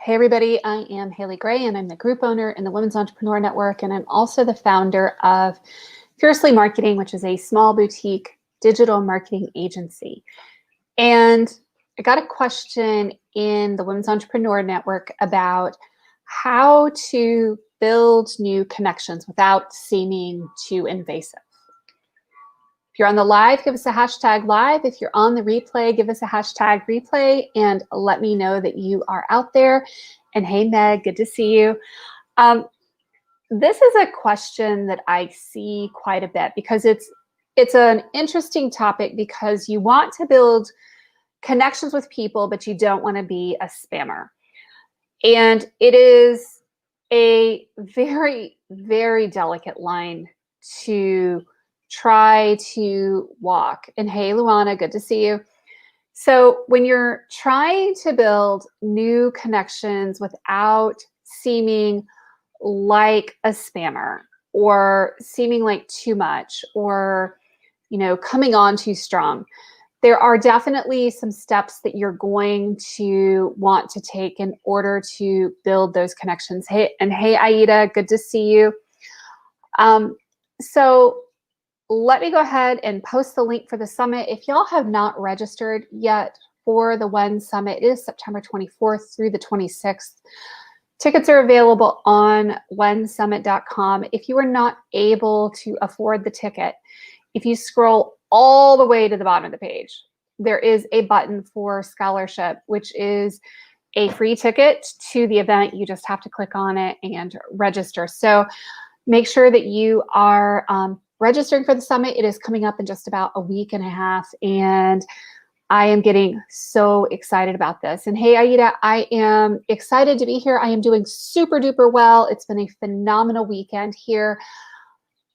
Hey everybody, I am Haley Gray and I'm the group owner in the Women's Entrepreneur Network, and I'm also the founder of Fiercely Marketing, which is a small boutique digital marketing agency. And I got a question in the Women's Entrepreneur Network about how to build new connections without seeming too invasive. If you're on the live, give us a hashtag live. If you're on the replay, give us a hashtag replay and let me know that you are out there. And hey, Meg, good to see you. This is a question that I see quite a bit because it's an interesting topic because you want to build connections with people, but you don't want to be a spammer. And it is a very, very delicate line to try to walk. And hey, Luana, good to see you. So when you're trying to build new connections without seeming like a spammer or seeming like too much or, coming on too strong, there are definitely some steps that you're going to want to take in order to build those connections. Hey, Aida, good to see you. So let me go ahead and post the link for the summit. If y'all have not registered yet for the WEN Summit, it is September 24th through the 26th. Tickets are available on wensummit.com. If you are not able to afford the ticket, if you scroll all the way to the bottom of the page, there is a button for scholarship, which is a free ticket to the event. You just have to click on it and register. So make sure that you are registering for the summit. It is coming up in just about a week and a half, and I am getting so excited about this. And hey, Aida, I am excited to be here. I am doing super duper well. It's been a phenomenal weekend here.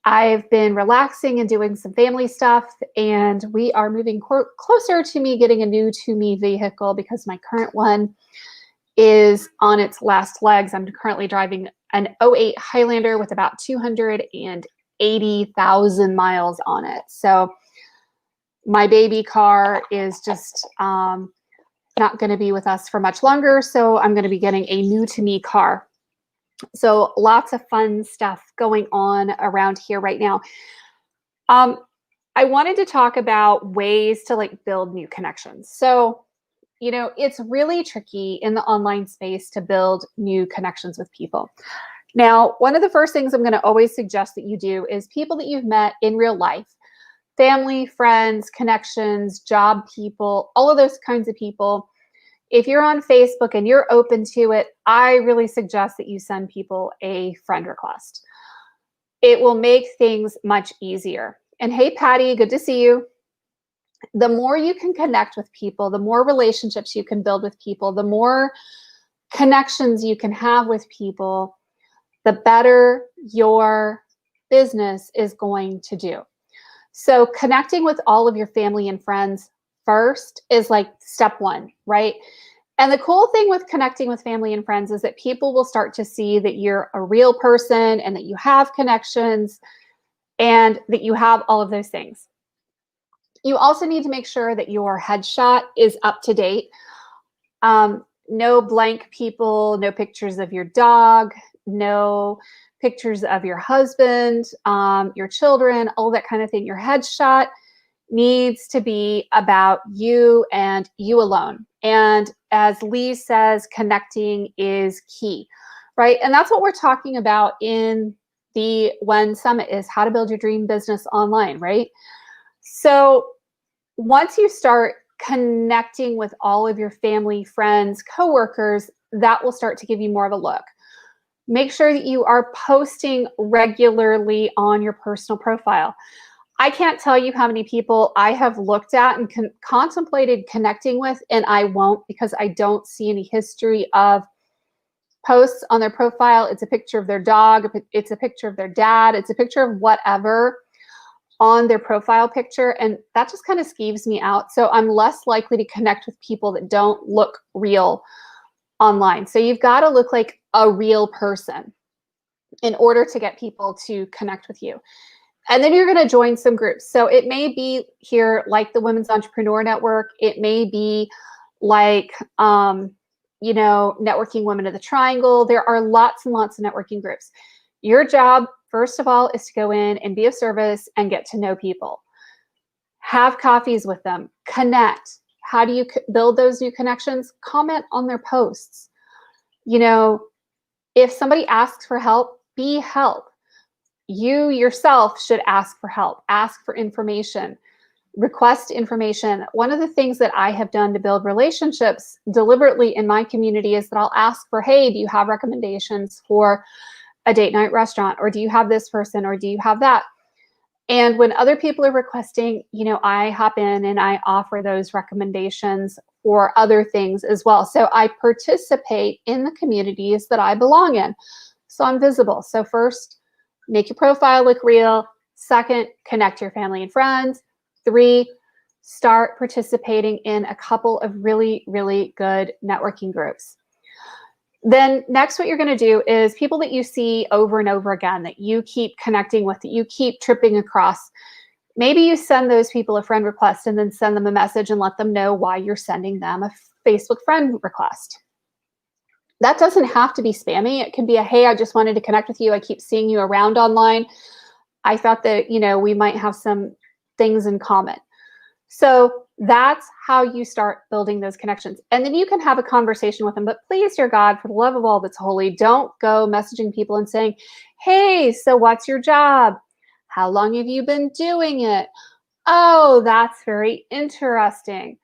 I've been relaxing and doing some family stuff, and we are moving closer to me getting a new to me vehicle because my current one is on its last legs. I'm currently driving an 08 Highlander with about 280,000 miles on it. So my baby car is just not going to be with us for much longer. So I'm going to be getting a new to me car. So lots of fun stuff going on around here right now. I wanted to talk about ways to build new connections. So, it's really tricky in the online space to build new connections with people. Now, one of the first things I'm going to always suggest that you do is people that you've met in real life, family, friends, connections, job people, all of those kinds of people. If you're on Facebook and you're open to it, I really suggest that you send people a friend request. It will make things much easier. And hey, Patty, good to see you. The more you can connect with people, the more relationships you can build with people, the more connections you can have with people, the better your business is going to do. So connecting with all of your family and friends first is step one, right? And the cool thing with connecting with family and friends is that people will start to see that you're a real person and that you have connections and that you have all of those things. You also need to make sure that your headshot is up to date. No blank people, no pictures of your dog, no pictures of your husband, your children, all that kind of thing. Your headshot needs to be about you and you alone. And as Lee says, connecting is key, right? And that's what we're talking about in the WEN Summit, is how to build your dream business online, right? So once you start connecting with all of your family, friends, coworkers, that will start to give you more of a look. Make sure that you are posting regularly on your personal profile. I can't tell you how many people I have looked at and contemplated connecting with, and I won't because I don't see any history of posts on their profile. It's a picture of their dog, it's a picture of their dad, it's a picture of whatever on their profile picture, and that just kind of skeeves me out. So I'm less likely to connect with people that don't look real online. So you've got to look like a real person in order to get people to connect with you. And then you're going to join some groups. So it may be here like the Women's Entrepreneur Network. It may be like Networking Women of the Triangle. There are lots and lots of networking groups. Your job, first of all, is to go in and be of service and get to know people. Have coffees with them, connect. How do you build those new connections? Comment on their posts. If somebody asks for help, be help. You yourself should ask for help, ask for information, request information. One of the things that I have done to build relationships deliberately in my community is that I'll ask for, hey, do you have recommendations for a date night restaurant? Or do you have this person? Or do you have that? And when other people are requesting, I hop in and I offer those recommendations for other things as well. So I participate in the communities that I belong in. So I'm visible. So first, make your profile look real. Second, connect your family and friends. 3, start participating in a couple of really, really good networking groups. Then next, what you're going to do is people that you see over and over again, that you keep connecting with, that you keep tripping across. Maybe you send those people a friend request and then send them a message and let them know why you're sending them a Facebook friend request. That doesn't have to be spammy. It can be a, hey, I just wanted to connect with you. I keep seeing you around online. I thought that, we might have some things in common. So that's how you start building those connections. And then you can have a conversation with them. But please, dear God, for the love of all that's holy, don't go messaging people and saying, hey, so what's your job? How long have you been doing it? Oh, that's very interesting.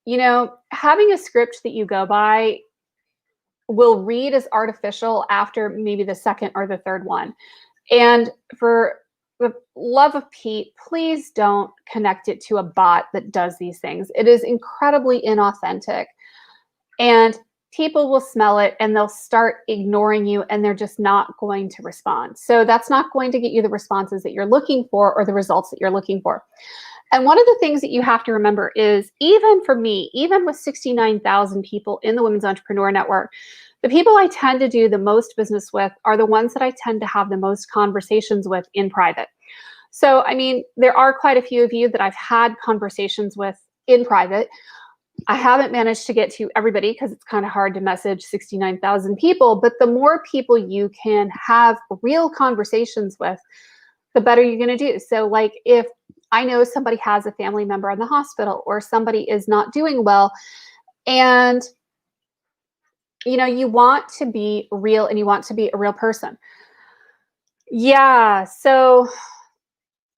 Having a script that you go by will read as artificial after maybe the second or the third one. And for the love of Pete, please don't connect it to a bot that does these things. It is incredibly inauthentic. And people will smell it and they'll start ignoring you and they're just not going to respond. So that's not going to get you the responses that you're looking for or the results that you're looking for. And one of the things that you have to remember is, even for me, even with 69,000 people in the Women's Entrepreneur Network, the people I tend to do the most business with are the ones that I tend to have the most conversations with in private. So, there are quite a few of you that I've had conversations with in private. I haven't managed to get to everybody because it's kind of hard to message 69,000 people, but the more people you can have real conversations with, the better you're going to do. So like if I know somebody has a family member in the hospital or somebody is not doing well, and you want to be real and you want to be a real person. Yeah, so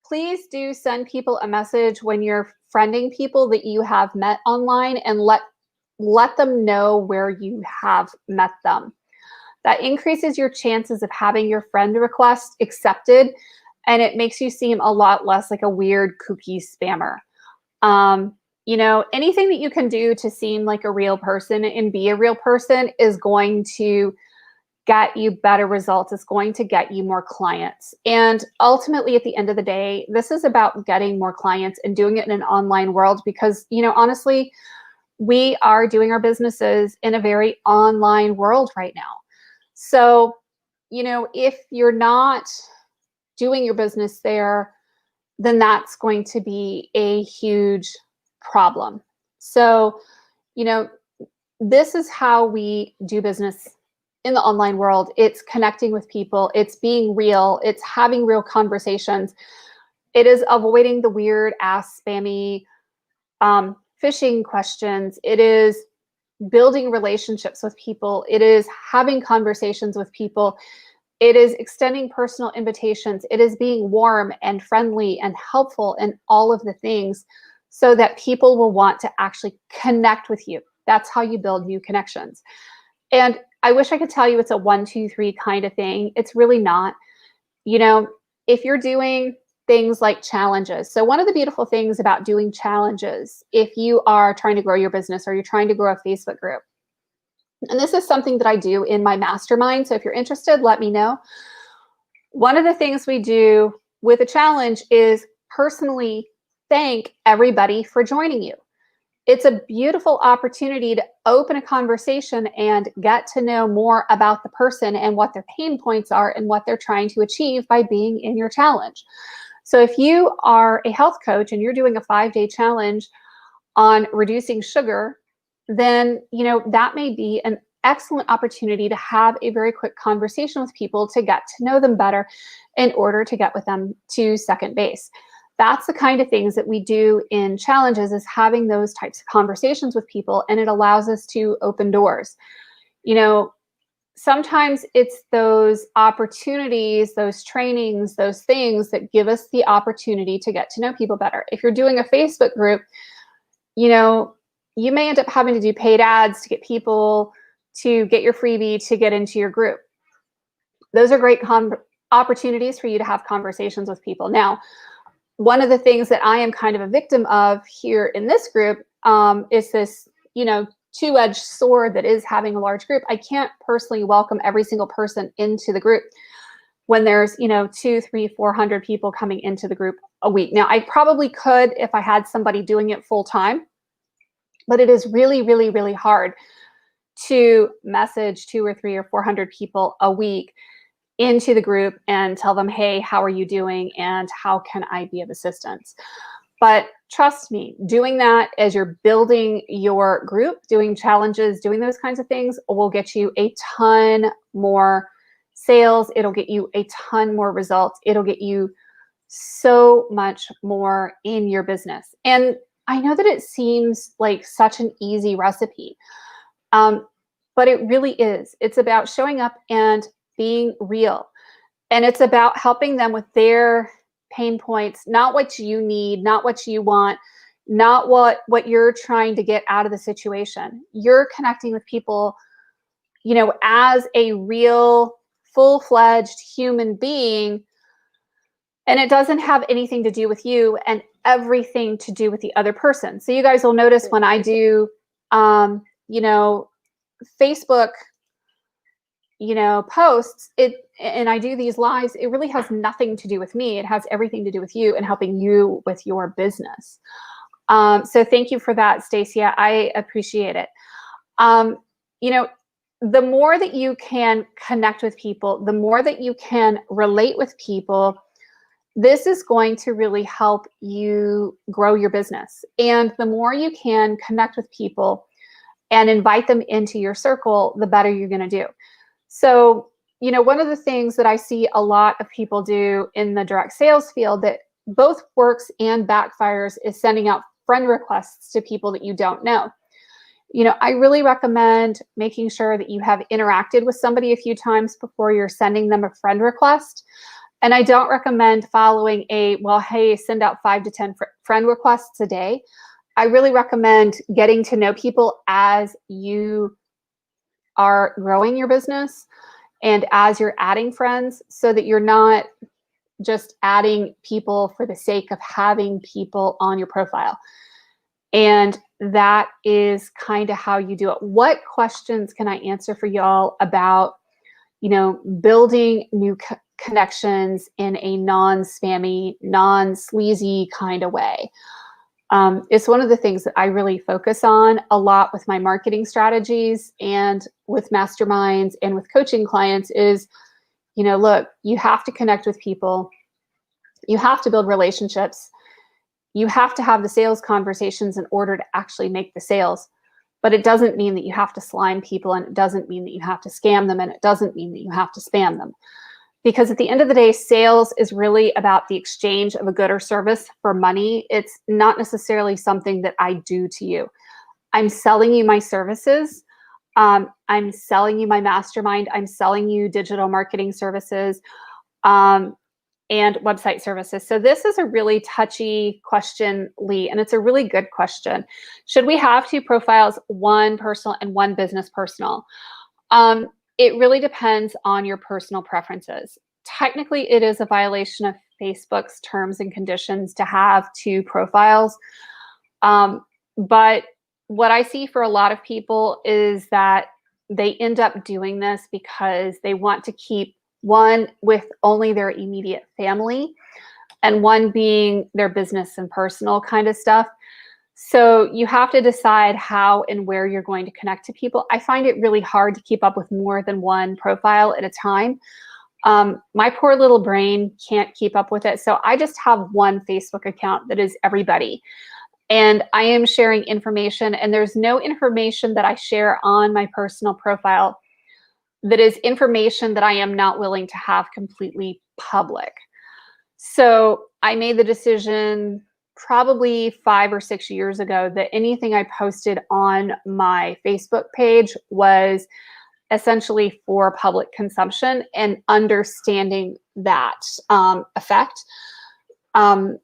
please do send people a message when you're friending people that you have met online and let them know where you have met them. That increases your chances of having your friend request accepted, and it makes you seem a lot less like a weird kooky spammer. Anything that you can do to seem like a real person and be a real person is going to get you better results. It's going to get you more clients. And ultimately, at the end of the day, this is about getting more clients and doing it in an online world because, honestly, we are doing our businesses in a very online world right now. So, if you're not doing your business there, then that's going to be a huge problem. So, this is how we do business in the online world. It's connecting with people. It's being real. It's having real conversations. It is avoiding the weird ass spammy phishing questions. It is building relationships with people. It is having conversations with people. It is extending personal invitations. It is being warm and friendly and helpful and all of the things so that people will want to actually connect with you. That's how you build new connections. And I wish I could tell you it's a 1, 2, 3 kind of thing. It's really not. If you're doing things like challenges. So one of the beautiful things about doing challenges, if you are trying to grow your business or you're trying to grow a Facebook group, and this is something that I do in my mastermind. So if you're interested, let me know. One of the things we do with a challenge is personally thank everybody for joining you. It's a beautiful opportunity to open a conversation and get to know more about the person and what their pain points are and what they're trying to achieve by being in your challenge. So if you are a health coach and you're doing a 5-day challenge on reducing sugar, then, that may be an excellent opportunity to have a very quick conversation with people to get to know them better in order to get with them to second base. That's the kind of things that we do in challenges, is having those types of conversations with people, and it allows us to open doors. Sometimes it's those opportunities, those trainings, those things that give us the opportunity to get to know people better. If you're doing a Facebook group, you may end up having to do paid ads to get people to get your freebie to get into your group. Those are great opportunities for you to have conversations with people. Now, one of the things that I am kind of a victim of here in this group is this, two-edged sword that is having a large group. I can't personally welcome every single person into the group when there's 200, 300, 400 people coming into the group a week. Now, I probably could if I had somebody doing it full time, but it is really, really, really hard to message 200 or 300 or 400 people a week into the group and tell them, hey, how are you doing, and how can I be of assistance? But trust me, doing that as you're building your group, doing challenges, doing those kinds of things will get you a ton more sales. It'll get you a ton more results. It'll get you so much more in your business. And I know that it seems like such an easy recipe, but it really is. It's about showing up and being real. And it's about helping them with their pain points, not what you need, not what you want, not what you're trying to get out of the situation. You're connecting with people, as a real, full-fledged human being, and it doesn't have anything to do with you and everything to do with the other person. So you guys will notice when I do, Facebook, posts, and I do these lives, it really has nothing to do with me. It has everything to do with you and helping you with your business. So thank you for that, Stacia. I appreciate it. The more that you can connect with people, the more that you can relate with people, this is going to really help you grow your business. And the more you can connect with people and invite them into your circle, the better you're going to do. So, one of the things that I see a lot of people do in the direct sales field that both works and backfires is sending out friend requests to people that you don't know. I really recommend making sure that you have interacted with somebody a few times before you're sending them a friend request. And I don't recommend following hey, send out 5 to 10 friend requests a day. I really recommend getting to know people as you are growing your business and as you're adding friends, so that you're not just adding people for the sake of having people on your profile. And that is kind of how you do it. What questions can I answer for y'all about, building new connections in a non-spammy, non-sleazy kind of way? It's one of the things that I really focus on a lot with my marketing strategies and with masterminds and with coaching clients is, look, you have to connect with people. You have to build relationships. You have to have the sales conversations in order to actually make the sales. But it doesn't mean that you have to slime people, and it doesn't mean that you have to scam them, and it doesn't mean that you have to spam them. Because at the end of the day, sales is really about the exchange of a good or service for money. It's not necessarily something that I do to you. I'm selling you my services. I'm selling you my mastermind. I'm selling you digital marketing services and website services. So this is a really touchy question, Lee, and it's a really good question. Should we have 2 profiles, one personal and one business personal? It really depends on your personal preferences. Technically, it is a violation of Facebook's terms and conditions to have 2 profiles. But what I see for a lot of people is that they end up doing this because they want to keep one with only their immediate family and one being their business and personal kind of stuff. So you have to decide how and where you're going to connect to people. I find it really hard to keep up with more than one profile at a time. My poor little brain can't keep up with it. So I just have one Facebook account that is everybody. and I am sharing information, and there's no information that I share on my personal profile that is information that I am not willing to have completely public. So I made the decision probably 5 or 6 years ago that anything I posted on my Facebook page was essentially for public consumption, and understanding that effect. Um,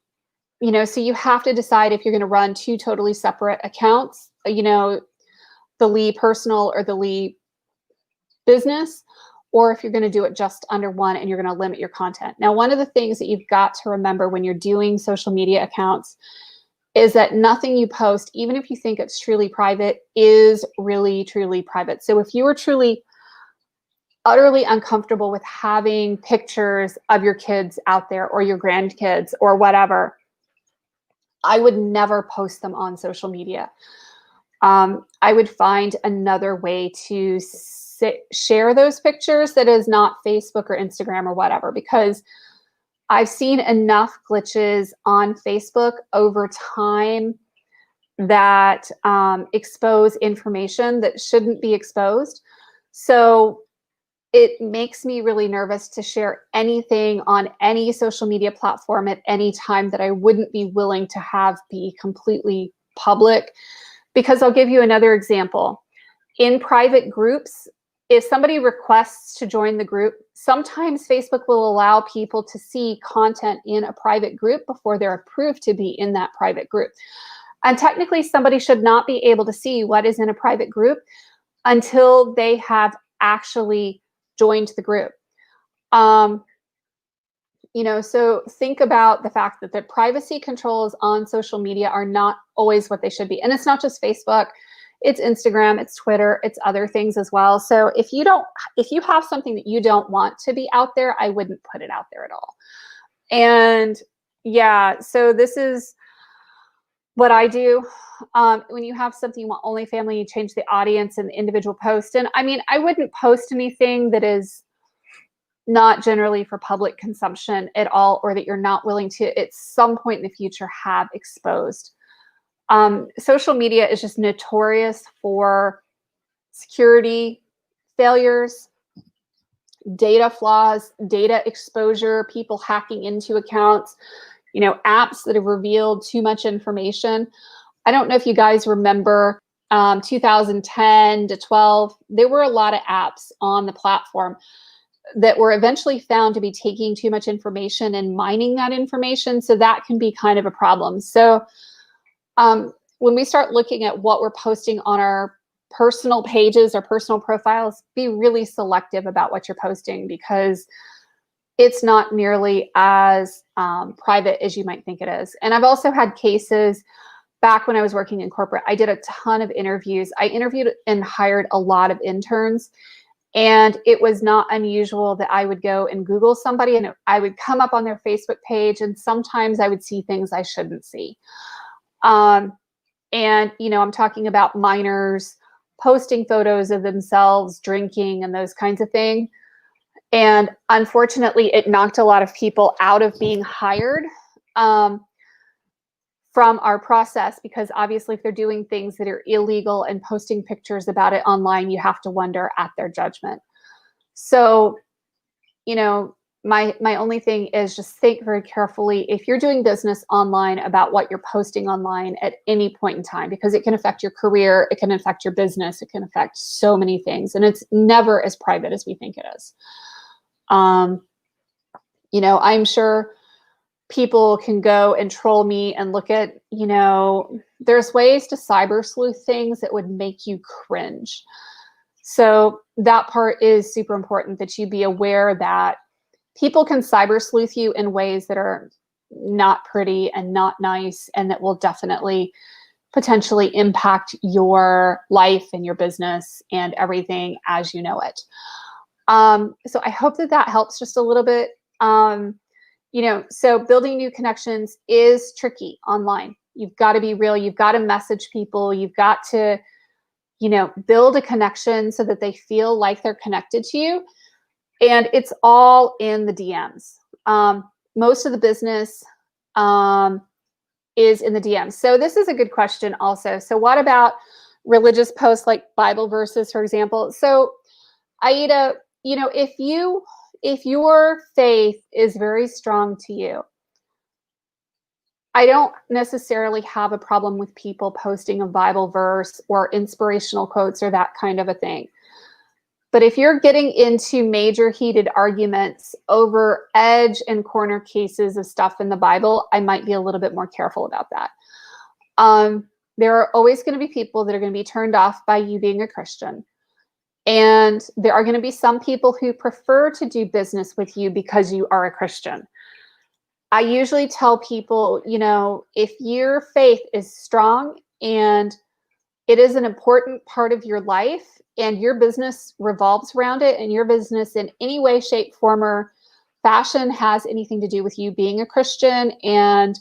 so you have to decide if you're going to run two totally separate accounts, the Lee personal or the Lee business, or if you're going to do it just under one and you're going to limit your content. Now, one of the things that you've got to remember when you're doing social media accounts is that nothing you post, even if you think it's truly private, is really truly private. So if you are truly utterly uncomfortable with having pictures of your kids out there or your grandkids or whatever, I would never post them on social media. I would find another way to share those pictures that is not Facebook or Instagram or whatever, because I've seen enough glitches on Facebook over time that expose information that shouldn't be exposed. So it makes me really nervous to share anything on any social media platform at any time that I wouldn't be willing to have be completely public. Because I'll give you another example. In private groups, if somebody requests to join the group, sometimes Facebook will allow people to see content in a private group before they're approved to be in that private group. And technically, somebody should not be able to see what is in a private group until they have actually joined the group. So think about the fact that the privacy controls on social media are not always what they should be. And it's not just Facebook, it's Instagram, it's Twitter, it's other things as well. So if you have something that you don't want to be out there, I wouldn't put it out there at all. And yeah, so this is what I do. When you have something you want only family, you change the audience and the individual post. And I mean, I wouldn't post anything that is not generally for public consumption at all, or that you're not willing to at some point in the future have exposed. Social media is just notorious for security failures, data flaws, data exposure, people hacking into accounts, apps that have revealed too much information. I don't know if you guys remember 2010 to 12, there were a lot of apps on the platform that were eventually found to be taking too much information and mining that information. So that can be kind of a problem. So when we start looking at what we're posting on our personal pages or personal profiles, be really selective about what you're posting, because it's not nearly as private as you might think it is. And I've also had cases back when I was working in corporate. I did a ton of interviews. I interviewed and hired a lot of interns. And it was not unusual that I would go and Google somebody and I would come up on their Facebook page, and sometimes I would see things I shouldn't see. And, I'm talking about minors posting photos of themselves drinking and those kinds of things. And unfortunately, it knocked a lot of people out of being hired from our process, because obviously if they're doing things that are illegal and posting pictures about it online, you have to wonder at their judgment. So, my only thing is just think very carefully if you're doing business online about what you're posting online at any point in time, because it can affect your career, it can affect your business, it can affect so many things, and it's never as private as we think it is. I'm sure people can go and troll me and look at, there's ways to cyber sleuth things that would make you cringe. So that part is super important, that you be aware that people can cyber sleuth you in ways that are not pretty and not nice, and that will definitely potentially impact your life and your business and everything as you know it. So I hope that helps just a little bit. So building new connections is tricky online. You've got to be real. You've got to message people. You've got to, build a connection so that they feel like they're connected to you. And it's all in the DMs. Most of the business is in the DM. So this is a good question also. So what about religious posts like Bible verses, for example? So Aida, if your faith is very strong to you, I don't necessarily have a problem with people posting a Bible verse or inspirational quotes or that kind of a thing. But if you're getting into major heated arguments over edge and corner cases of stuff in the Bible, I might be a little bit more careful about that. There are always going to be people that are going to be turned off by you being a Christian. And there are going to be some people who prefer to do business with you because you are a Christian. I usually tell people, if your faith is strong and it is an important part of your life and your business revolves around it, and your business in any way, shape, form, or fashion has anything to do with you being a Christian and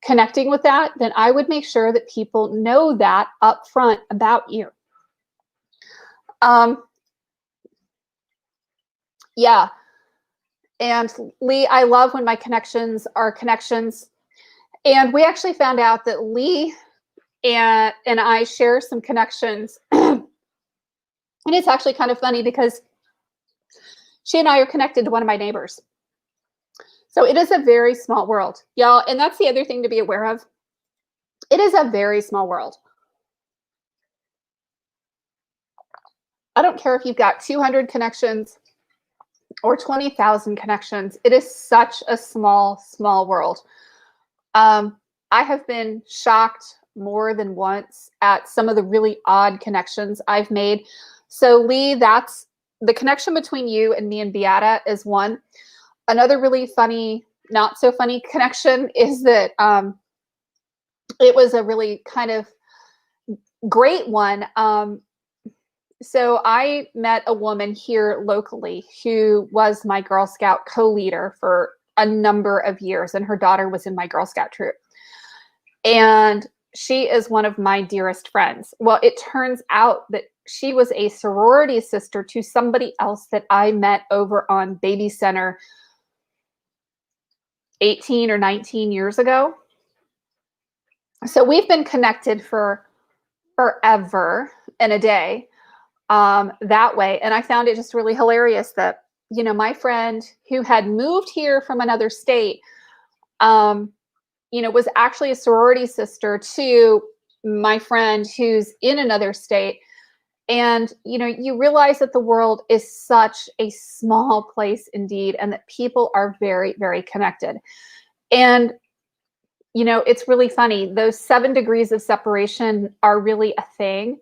connecting with that, then I would make sure that people know that up front about you. Yeah. And Lee, I love when my connections are connections. And we actually found out that Lee and I share some connections. And it's actually kind of funny because she and I are connected to one of my neighbors. So it is a very small world, y'all. And that's the other thing to be aware of. It is a very small world. I don't care if you've got 200 connections or 20,000 connections. It is such a small, small world. I have been shocked more than once at some of the really odd connections I've made. So Lee, that's the connection between you and me and Beata is one. Another really funny, not so funny connection is that it was a really kind of great one. So I met a woman here locally who was my Girl Scout co-leader for a number of years, and her daughter was in my Girl Scout troop. And she is one of my dearest friends. Well, it turns out that she was a sorority sister to somebody else that I met over on Baby Center 18 or 19 years ago. So we've been connected for forever and a day that way. And I found it just really hilarious that, my friend who had moved here from another state, was actually a sorority sister to my friend who's in another state. And, you realize that the world is such a small place indeed, and that people are very, very connected. And, it's really funny. Those 7 degrees of separation are really a thing.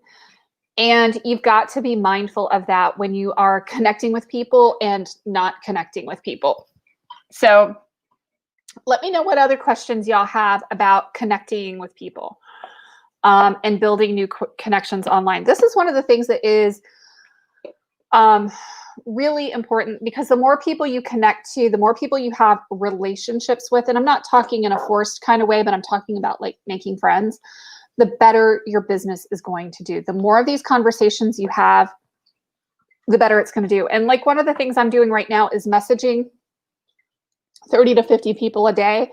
And you've got to be mindful of that when you are connecting with people and not connecting with people. So let me know what other questions y'all have about connecting with people and building new connections online. This is one of the things that is really important, because the more people you connect to, the more people you have relationships with, and I'm not talking in a forced kind of way, but I'm talking about like making friends, the better your business is going to do. The more of these conversations you have, the better it's going to do. And like one of the things I'm doing right now is messaging 30 to 50 people a day.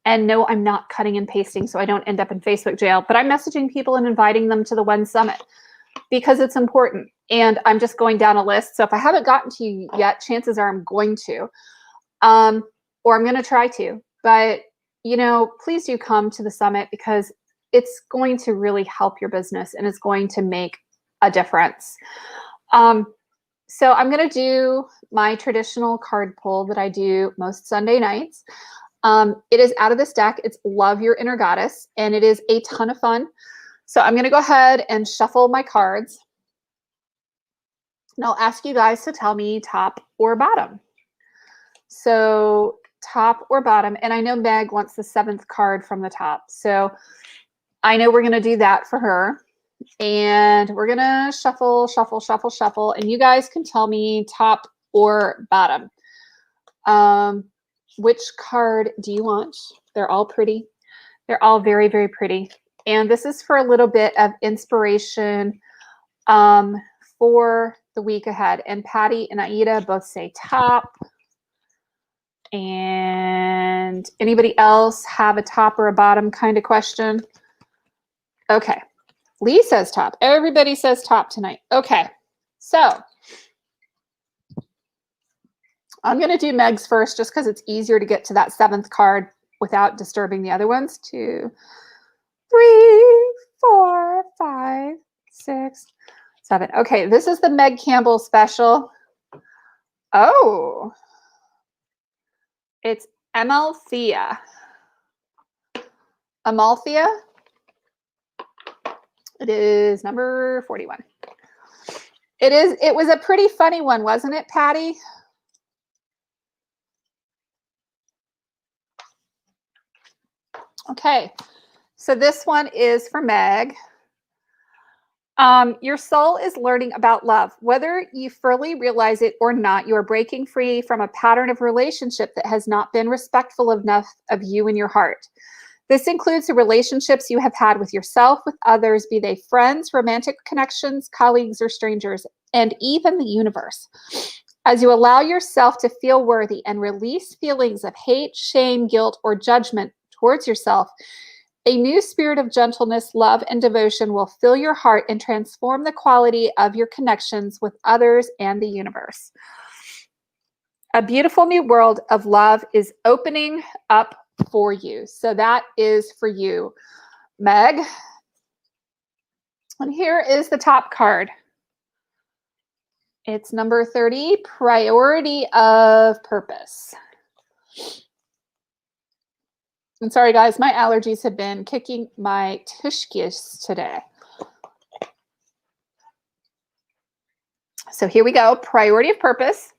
And no, I'm not cutting and pasting so I don't end up in Facebook jail, but I'm messaging people and inviting them to the One Summit because it's important. And I'm just going down a list. So if I haven't gotten to you yet, chances are I'm going to, or I'm going to try to. But, please do come to the summit, because it's going to really help your business and it's going to make a difference. So I'm going to do my traditional card pull that I do most Sunday nights. It is out of this deck. It's Love Your Inner Goddess, and it is a ton of fun. So I'm going to go ahead and shuffle my cards. And I'll ask you guys to tell me top or bottom. So top or bottom. And I know Meg wants the 7th card from the top. So I know we're going to do that for her. And we're going to shuffle, shuffle, shuffle, shuffle. And you guys can tell me top or bottom. Which card do you want? They're all pretty. They're all very, very pretty. And this is for a little bit of inspiration for the week ahead. And Patty and Aida both say top. And anybody else have a top or a bottom kind of question? Okay. Lee says top. Everybody says top tonight. Okay. So I'm going to do Meg's first just because it's easier to get to that 7th card without disturbing the other ones. 2, 3, 4, 5, 6, 7. Okay, this is the Meg Campbell special. Oh, it's Amalthea. Amalthea. It is number 41. It was a pretty funny one, wasn't it, Patty? Okay, so this one is for Meg. Your soul is learning about love. Whether you fully realize it or not, you are breaking free from a pattern of relationship that has not been respectful enough of you and your heart. This includes the relationships you have had with yourself, with others, be they friends, romantic connections, colleagues, or strangers, and even the universe. As you allow yourself to feel worthy and release feelings of hate, shame, guilt, or judgment towards yourself, a new spirit of gentleness, love, and devotion will fill your heart and transform the quality of your connections with others and the universe. A beautiful new world of love is opening up for you. So that is for you, Meg. And here is the top card. It's number 30, Priority of Purpose. I'm sorry, guys, my allergies have been kicking my tushkis today. So here we go, Priority of Purpose.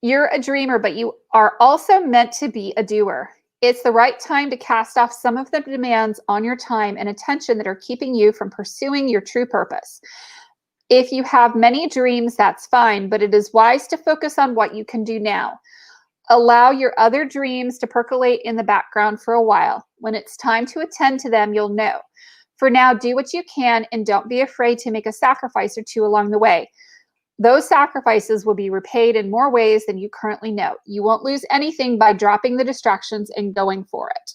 You're a dreamer, but you are also meant to be a doer. It's the right time to cast off some of the demands on your time and attention that are keeping you from pursuing your true purpose. If you have many dreams, that's fine, but it is wise to focus on what you can do now. Allow your other dreams to percolate in the background for a while. When it's time to attend to them, you'll know. For now, do what you can and don't be afraid to make a sacrifice or two along the way. Those sacrifices will be repaid in more ways than you currently know. You won't lose anything by dropping the distractions and going for it.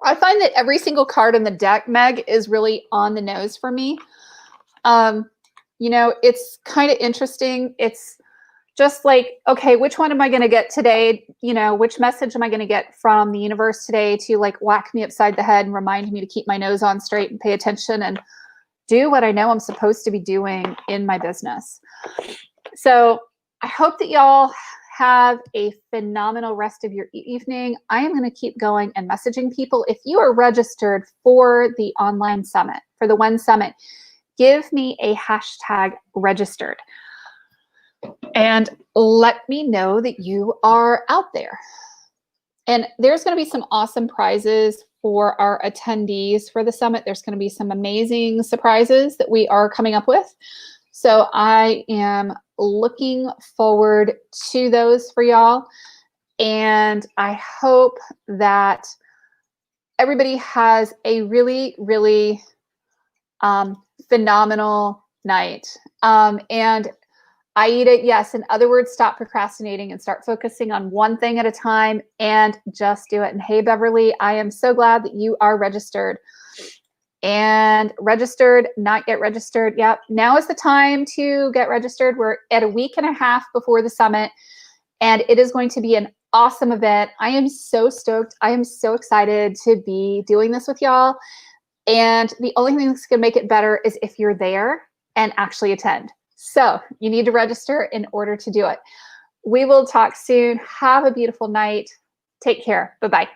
I find that every single card in the deck, Meg, is really on the nose for me. You know, it's kind of interesting. It's just like, okay, which one am I going to get today? You know, which message am I going to get from the universe today to like whack me upside the head and remind me to keep my nose on straight and pay attention and do what I know I'm supposed to be doing in my business. So I hope that y'all have a phenomenal rest of your evening. I am going to keep going and messaging people. If you are registered for the online summit, for the When Summit, give me a hashtag registered and let me know that you are out there. And there's going to be some awesome prizes for our attendees for the summit. There's going to be some amazing surprises that we are coming up with. So I am looking forward to those for y'all. And I hope that everybody has a really, really phenomenal night. And Aida, yes, in other words, stop procrastinating and start focusing on one thing at a time and just do it. And hey, Beverly, I am so glad that you are registered. And registered, not yet registered. Yep, now is the time to get registered. We're at a week and a half before the summit, and it is going to be an awesome event. I am so stoked. I am so excited to be doing this with y'all. And the only thing that's going to make it better is if you're there and actually attend. So you need to register in order to do it. We will talk soon. Have a beautiful night. Take care. Bye-bye.